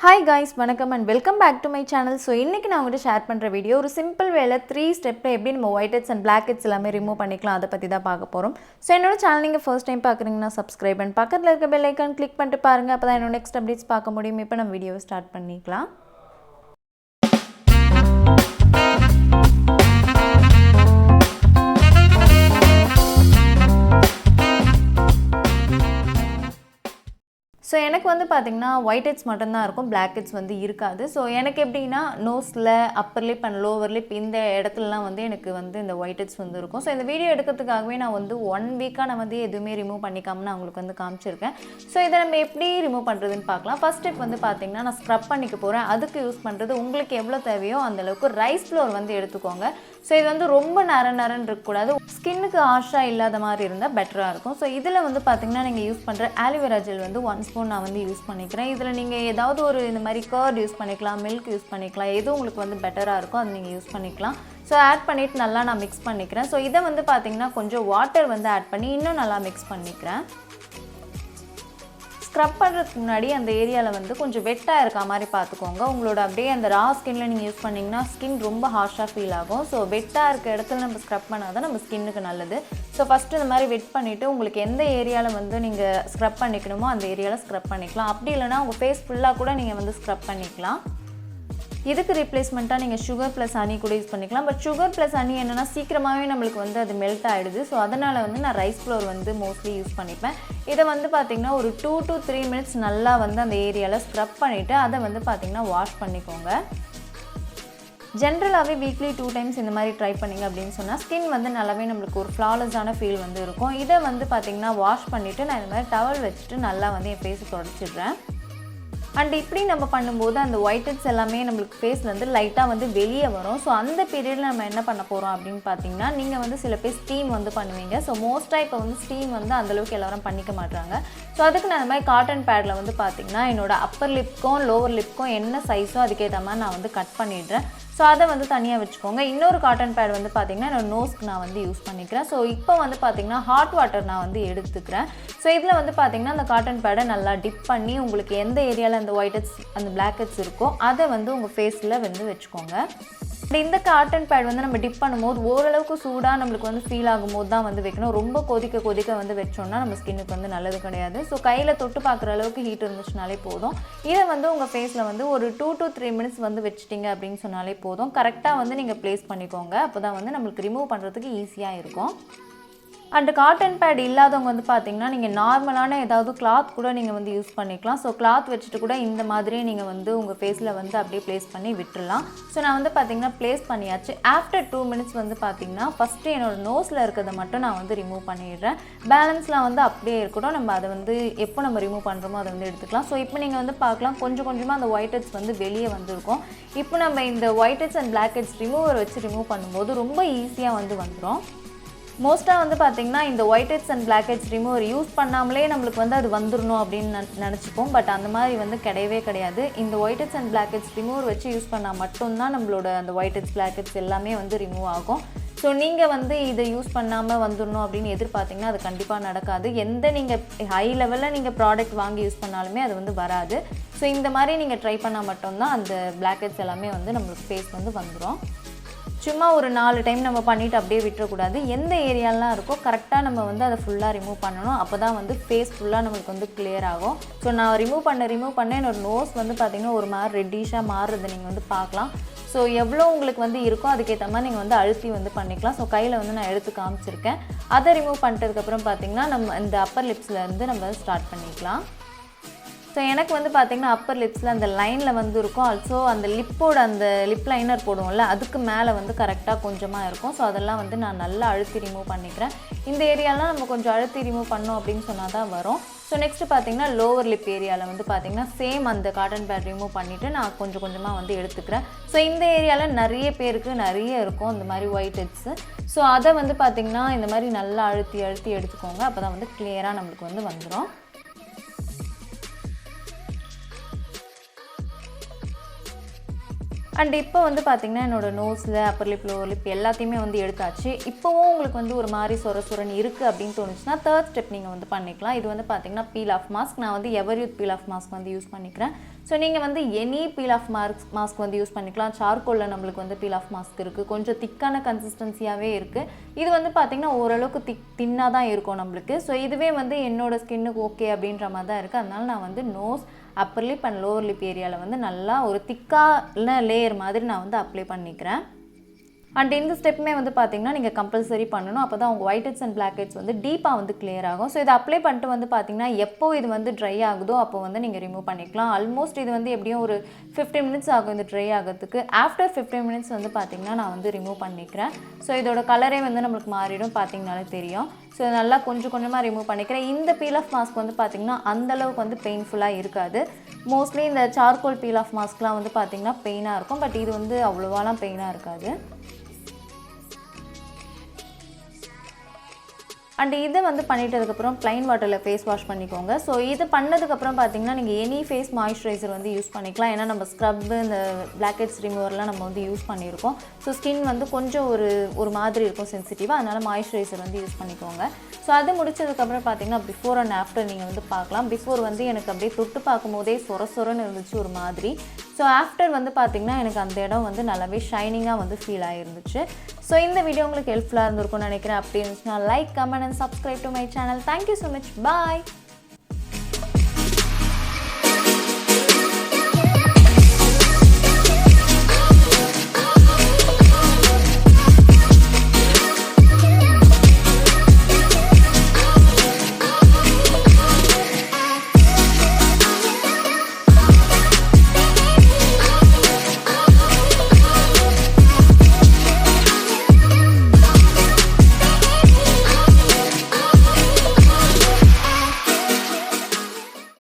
Hi guys, வணக்கம் and welcome back to my channel. So இன்னைக்கு நான் உங்ககிட்ட ஷேர் பண்ற வீடியோ ஒரு சிம்பிள் வேல 3 ஸ்டெப்ல எப்படி நம்ம whiteheads and blackheads எல்லாமே ரிமூவ் பண்ணிக்கலாம் அத பத்தி தான் பார்க்க போறோம். So என்னோட சேனல் நீங்க ஃபர்ஸ்ட் டைம் பார்க்கறீங்கன்னா subscribe and பக்கத்துல இருக்க bell icon click பண்ணிட்டு பாருங்க அப்பதான் என்னோட next updates பார்க்க முடியும். இப்போ நம்ம வீடியோவை ஸ்டார்ட் பண்ணிக்கலாம். So எனக்கு வந்து பாத்தீங்கன்னா whiteheads மட்டும் தான் இருக்கும் blackheads வந்து இருக்காது சோ எனக்கு எப்படினா நோஸ்ல upper lip and lower lip இந்த இடத்துலலாம் வந்து எனக்கு வந்து இந்த whiteheads வந்து இருக்கும் சோ இந்த வீடியோ எடுக்கிறதுக்காகவே நான் வந்து 1 வீக்கா நான் வந்து எதுவுமே ரிமூவ் பண்ணிக்காம நான் உங்களுக்கு வந்து காமிச்சிருக்கேன் சோ இத நம்ம எப்படி ரிமூவ் பண்றதுன்னு பார்க்கலாம் ஃபர்ஸ்ட் ஸ்டெப் வந்து பாத்தீங்கன்னா நான் ஸ்க்ரப் பண்ணிக்க போறேன் அதுக்கு யூஸ் பண்றது உங்களுக்கு எவ்வளவு தேவையோ அந்த அளவுக்கு ரைஸ் ஃப்ளோர் வந்து எடுத்துக்கோங்க சோ இது வந்து ரொம்ப நரநரன்னு இருக்க கூடாது ஸ்கின்னுக்கு ஹார்ஷா இல்லாத மாதிரி இருந்தா பெட்டரா இருக்கும் சோ இதுல வந்து பாத்தீங்கன்னா நீங்க யூஸ் பண்ற ஆலிவேரா ஜெல் வந்து 1 ஸ்பூன் நான் வந்து யூஸ் பண்ணிக்கிறேன் இதுல நீங்க ஏதாவது ஒரு இந்த மாதிரி கர்ட் யூஸ் பண்ணிக்கலாம் மில்க் யூஸ் பண்ணிக்கலாம் எது உங்களுக்கு வந்து பெட்டரா இருக்கோ அது நீங்க யூஸ் பண்ணிக்கலாம் சோ ஆட் பண்ணிட்டு நல்லா நான் mix பண்ணிக்கிறேன் சோ இத வந்து பாத்தீங்கன்னா கொஞ்சம் வாட்டர் வந்து ஆட் பண்ணி இன்னும் நல்லா mix பண்ணிக்கிறேன் ஸ்க்ரப் பண்றதுக்கு முன்னாடி அந்த ஏரியால வந்து கொஞ்சம் வெட்டா இருக்க மாதிரி பாத்துக்கோங்க உங்களோட அப்படியே அந்த ரா ஸ்கின்ல நீங்க யூஸ் பண்ணீங்கன்னா ஸ்கின் ரொம்ப ஹார்ஷா ஃபீல் ஆகும் சோ வெட்டா இருக்க இடத்துல நம்ம ஸ்க்ரப் பண்ணாதான் நம்ம ஸ்கின்னுக்கு நல்லது சோ ஃபர்ஸ்ட் இந்த மாதிரி வெட் பண்ணிட்டு உங்களுக்கு எந்த ஏரியால வந்து நீங்க ஸ்க்ரப் பண்ணிக்கணுமோ அந்த ஏரியால ஸ்க்ரப் பண்ணிக்கலாம் அப்படி இல்லனா உங்க ஃபேஸ் ஃபுல்லா கூட நீங்க வந்து ஸ்க்ரப் பண்ணிக்கலாம் இதுக்கு ரிப்ளேஸ்மென்ட்டா நீங்க sugar plus honey கூட யூஸ் பண்ணிக்கலாம் பட் sugar plus honey என்னன்னா சீக்கிரமாவே நமக்கு வந்து அது மெல்ட் ஆயிடுது சோ அதனால வந்து நான் ரைஸ் ஃப்ளோர் வந்து மோஸ்ட்லி யூஸ் பண்ணிப்பேன் இத வந்து பாத்தீங்கன்னா ஒரு 2 to 3 minutes நல்லா வந்து அந்த ஏரியால ஸ்க்ரப் பண்ணிட்டு அத வந்து பாத்தீங்கன்னா வாஷ் பண்ணிக்கோங்க ஜெனரலாவே வீக்லி 2 டைம்ஸ் இந்த மாதிரி ட்ரை பண்ணீங்க அப்படினு சொன்னா ஸ்கின் வந்து நல்லாவே நமக்கு ஒரு ஃப்ளாலெஸ்ஸான ஃபீல் வந்து இருக்கும் இத வந்து பாத்தீங்கன்னா வாஷ் பண்ணிட்டு நான் இந்த மாதிரி டவல் வச்சிட்டு நல்லா வந்து என் ஃபேஸ் தொடச்சிடுறேன் And இப்படி நம்ம பண்ணும்போது அந்த whiteheads எல்லாமே நமக்கு ஃபேஸ்ல இருந்து லைட்டா வந்து வெளிய வரும் சோ அந்த பீரியட்ல நம்ம என்ன பண்ண போறோம் அப்படினு பாத்தீங்கன்னா நீங்க வந்து சில பேர் ஸ்டீம் வந்து பண்ணுவீங்க சோ மோஸ்டா இப்ப வந்து ஸ்டீம் வந்து அந்த அளவுக்கு எல்லாரும் பண்ணிக்க மாட்டாங்க சோ அதுக்கு நான் இந்த மாதிரி காட்டன் பேட்ல வந்து பாத்தீங்கன்னா என்னோட அப்பர் லிப்க்கும் லோவர் லிப்க்கும் என்ன சைஸோ அதுக்கு ஏத்த மாதிரி நான் வந்து கட் பண்ணிடுறேன் சோ அத வந்து தனியா வெச்சுக்கோங்க இன்னொரு காட்டன் பேட் வந்து பாத்தீங்கன்னா என்னோட நோஸ்க்கு நான் வந்து யூஸ் பண்ணிக்கிறேன் சோ இப்போ வந்து பாத்தீங்கன்னா ஹாட் வாட்டர் நான் வந்து எடுத்துக்கிறேன் சோ இதுல வந்து பாத்தீங்கன்னா அந்த காட்டன் பேடை நல்லா டிப் பண்ணி உங்களுக்கு எந்த ஏரியால அந்த whiteheads அந்த blackheads இருக்கோ அத வந்து உங்க ஃபேஸ்ல வந்து வெச்சுக்கோங்க இந்த காட்டன் பேட் வந்து நம்ம டிப் பண்ணும்போது ஓரளவுக்கு சூடா நமக்கு வந்து ஃபீல் ஆகும்போது தான் வந்து வைக்கணும் ரொம்ப கொதிக்க வந்து வெச்சோம்னா நம்ம ஸ்கின்னுக்கு வந்து நல்லது கிடையாது சோ கையில தொட்டு பார்க்குற அளவுக்கு ஹீட் இருந்துச்சுனாலே போதும் இத வந்து உங்க ஃபேஸ்ல வந்து ஒரு 2 to 3 minutes வந்து வெச்சிட்டீங்க அப்படினு சொன்னாலே போதும் கரெக்ட்டா வந்து நீங்க ப்ளேஸ் பண்ணிக்கோங்க அப்பதான் வந்து நமக்கு ரிமூவ் பண்றதுக்கு ஈஸியா இருக்கும் And காட்டன் பேட் இல்லாதவங்க வந்து பாத்தீங்கன்னா நீங்க நார்மலான ஏதாவது cloth கூட நீங்க வந்து யூஸ் பண்ணிக்கலாம் சோ cloth வெச்சிட்டு கூட இந்த மாதிரி நீங்க வந்து உங்க ஃபேஸ்ல வந்து அப்படியே ப்ளேஸ் பண்ணி விட்டுறலாம் சோ நான் வந்து பாத்தீங்கன்னா ப்ளேஸ் பண்ணியாச்சு ஆஃப்டர் 2 minutes வந்து பாத்தீங்கன்னா ஃபர்ஸ்ட் என்னோட நோஸ்ல இருக்கத மட்டும் நான் வந்து ரிமூவ் பண்ணிடுறேன் பேலன்ஸ்லாம் வந்து அப்படியே இருக்கட்டும் நம்ம அத வந்து எப்போ நம்ம ரிமூவ் பண்றோமோ அத வந்து எடுத்துக்கலாம் சோ இப்போ நீங்க வந்து பார்க்கலாம் கொஞ்சம் கொஞ்சமா அந்த whiteheads வந்து வெளிய வந்திருக்கும் இப்போ நம்ம இந்த whiteheads and blackheads ரிமூவர் வச்சு ரிமூவ் பண்ணும்போது ரொம்ப ஈஸியா வந்து வந்துரும் மோஸ்டா வந்து பாத்தீங்கன்னா இந்த whiteheads and blackheads remover use பண்ணாமலே நமக்கு வந்து அது வந்துறணும் அப்படி நினைச்சுப்போம் பட் அந்த மாதிரி வந்து கிடையவே கிடையாது இந்த whiteheads and blackheads remover வச்சு யூஸ் பண்ணா மட்டும் தான் நம்மளோட அந்த whiteheads blackheads எல்லாமே வந்து ரிமூவ் ஆகும் சோ நீங்க வந்து இத யூஸ் பண்ணாம வந்துறணும் அப்படினு எதிர்பார்த்தீங்கன்னா அது கண்டிப்பா நடக்காது எந்த நீங்க ஹை லெவல்ல நீங்க ப்ராடக்ட் வாங்கி யூஸ் பண்ணாலுமே அது வந்து வராது சோ இந்த மாதிரி நீங்க ட்ரை பண்ணா மட்டும் தான் அந்த blackheads எல்லாமே வந்து நமக்கு ஃபேஸ் வந்து வந்துரும் சும்மா ஒரு 4 டைம் நம்ம பண்ணிட்டு அப்படியே விட்டுற கூடாது எந்த ஏரியாலாம் இருக்கோ கரெக்ட்டா நம்ம வந்து அத ஃபுல்லா ரிமூவ் பண்ணனும் அப்பதான் வந்து ஃபேஸ் ஃபுல்லா நமக்கு வந்து கிளியர் ஆகும் சோ நான் ரிமூவ் பண்ண என்னோட நோஸ் வந்து பாத்தீங்கன்னா ஒரு மாதிரி ரெட்டிஷா மாறுது நீங்க வந்து பார்க்கலாம் சோ எவ்வளவு உங்களுக்கு வந்து இருக்கோ அதுக்கு ஏத்த மாதிரி நீங்க வந்து அழுத்தி வந்து பண்ணிக்கலாம் சோ கையில வந்து நான் எடுத்து காமிச்சிருக்கேன் அத ரிமூவ் பண்ணிட்டதுக்கு அப்புறம் பாத்தீங்கன்னா நம்ம இந்த அப்பர் லிப்ஸ்ல இருந்து நம்ம ஸ்டார்ட் பண்ணிக்கலாம் சோ எனக்கு வந்து பாத்தீங்கன்னா அப்பர் லிப்ஸ்ல அந்த லைன்ல வந்து இருக்கும் ஆல்சோ அந்த லிப்போட அந்த லிப் லைனர் போடுவோம்ல அதுக்கு மேல வந்து கரெக்ட்டா கொஞ்சமா இருக்கும் சோ அதெல்லாம் வந்து நான் நல்லா அழுத்தி ரிமூவ் பண்ணிக்கிறேன் இந்த ஏரியாலாம் நம்ம கொஞ்சம் அழுத்தி ரிமூவ் பண்ணோம் அப்படினு சொன்னா தான் வரும் சோ நெக்ஸ்ட் பாத்தீங்கன்னா லோவர் லிப் ஏரியால வந்து பாத்தீங்கன்னா சேம் அந்த காட்டன் பேட் ரிமூவ் பண்ணிட்டு நான் கொஞ்சம் கொஞ்சமா வந்து எடுத்துக்கிறேன் சோ இந்த ஏரியால நிறைய பேருக்கு நிறைய இருக்கும் இந்த மாதிரி whiteheads சோ அத வந்து பாத்தீங்கன்னா இந்த மாதிரி நல்லா அழுத்தி எடுத்துக்கோங்க அப்பதான் வந்து கிளியரா நமக்கு வந்து வந்துரும் அண்ட் இப்போ வந்து பார்த்திங்கன்னா என்னோட நோஸில் அப்பர் லிப் லோவர் லிப் எல்லாத்தையுமே வந்து எடுத்தாச்சு. இப்போவும் உங்களுக்கு வந்து ஒரு மாதிரி சொரன்னு இருக்குது அப்படின்னு தோணுச்சுன்னா தேர்ட் ஸ்டெப் நீங்கள் வந்து பண்ணிக்கலாம். இது வந்து பார்த்திங்கன்னா பீல் ஆஃப் மாஸ்க். நான் வந்து ever youth peel off mask வந்து யூஸ் பண்ணிக்கிறேன். ஸோ நீங்கள் வந்து எனி பீல் ஆஃப் மாஸ்க் வந்து யூஸ் பண்ணிக்கலாம். சார்கோலில் நம்மளுக்கு வந்து பீல் ஆஃப் மாஸ்க் இருக்குது, கொஞ்சம் திக்கான கன்சிஸ்டன்சியாகவே இருக்குது. இது வந்து பார்த்திங்கன்னா ஓரளவுக்கு தின்னாக தான் இருக்கும் நம்மளுக்கு. ஸோ இதுவே வந்து என்னோடய ஸ்கின்னுக்கு ஓகே அப்படின்ற மாதிரி தான் இருக்குது. அதனால நான் வந்து nose, upper lip and lower lip ஏரியாவில் வந்து நல்லா ஒரு திக்கான லேயர் மாதிரி நான் வந்து அப்ளை பண்ணிக்கிறேன். அண்ட் இந்த ஸ்டெப்புமே வந்து பார்த்திங்கன்னா நீங்கள் கம்பல்சரி பண்ணணும். அப்போ தான் உங்கள் white heads and black heads வந்து டீப்பாக வந்து கிளியர் ஆகும். ஸோ இதை அப்ளை பண்ணிட்டு வந்து பார்த்திங்கன்னா எப்போ இது வந்து ட்ரை ஆகுதோ அப்போ வந்து நீங்கள் ரிமூவ் பண்ணிக்கலாம். ஆல்மோஸ்ட் இது வந்து எப்படியும் ஒரு 15 மினிட்ஸ் ஆகும் இது ட்ரை ஆகிறதுக்கு. ஆஃப்டர் 15 மினிட்ஸ் வந்து பார்த்திங்கன்னா நான் வந்து ரிமூவ் பண்ணிக்கிறேன். ஸோ இதோட கலரே வந்து நம்மளுக்கு மாறிடும், பார்த்திங்கனாலே தெரியும். ஸோ நல்லா கொஞ்சம் கொஞ்சமாக ரிமூவ் பண்ணிக்கிறேன். இந்த பீல் ஆஃப் மாஸ்க் வந்து பார்த்திங்கன்னா அந்தளவுக்கு வந்து பெயின்ஃபுல்லாக இருக்காது. மோஸ்ட்லி இந்த சார்கோல் பீல் ஆஃப் மாஸ்க்லாம் வந்து பார்த்திங்கன்னா பெயினாக இருக்கும். பட் இது வந்து அவ்வளோவாலாம் பெயினாக இருக்காது. அண்ட் இதை வந்து பண்ணிட்டதுக்கப்புறம் ப்ளைன் வாட்டரில் ஃபேஸ் வாஷ் பண்ணிக்கோங்க. ஸோ இது பண்ணதுக்கப்புறம் பார்த்திங்கன்னா நீங்கள் எனி ஃபேஸ் மாய்ஸ்சரைசர் வந்து யூஸ் பண்ணிக்கலாம். ஏன்னா நம்ம ஸ்க்ரப்பு, இந்த பிளாக்ஹெட்ஸ் ரிமூவர்லாம் நம்ம வந்து யூஸ் பண்ணியிருக்கோம். ஸோ ஸ்கின் வந்து கொஞ்சம் ஒரு மாதிரி இருக்கும் சென்சிட்டிவாக. அதனால் மாய்ஸ்சரைசர் வந்து யூஸ் பண்ணிக்கோங்க. ஸோ அது முடிச்சதுக்கப்புறம் பார்த்திங்கன்னா பிஃபோர் அண்ட் ஆஃப்டர் நீங்கள் வந்து பார்க்கலாம். பிஃபோர் வந்து எனக்கு அப்படியே தொட்டு பார்க்கும்போதே சொரன்னு இருந்துச்சு ஒரு மாதிரி. ஸோ ஆஃப்டர் வந்து பார்த்திங்கன்னா எனக்கு அந்த இடம் வந்து நல்லாவே ஷைனிங்காக வந்து ஃபீல் ஆகிருந்துச்சு. ஸோ இந்த வீடியோ உங்களுக்கு ஹெல்ப்ஃபுல்லாக இருந்திருக்கும்னு நினைக்கிறேன். அப்படி இருந்துச்சுன்னா like, comment and subscribe to my channel. Thank you so much. Bye.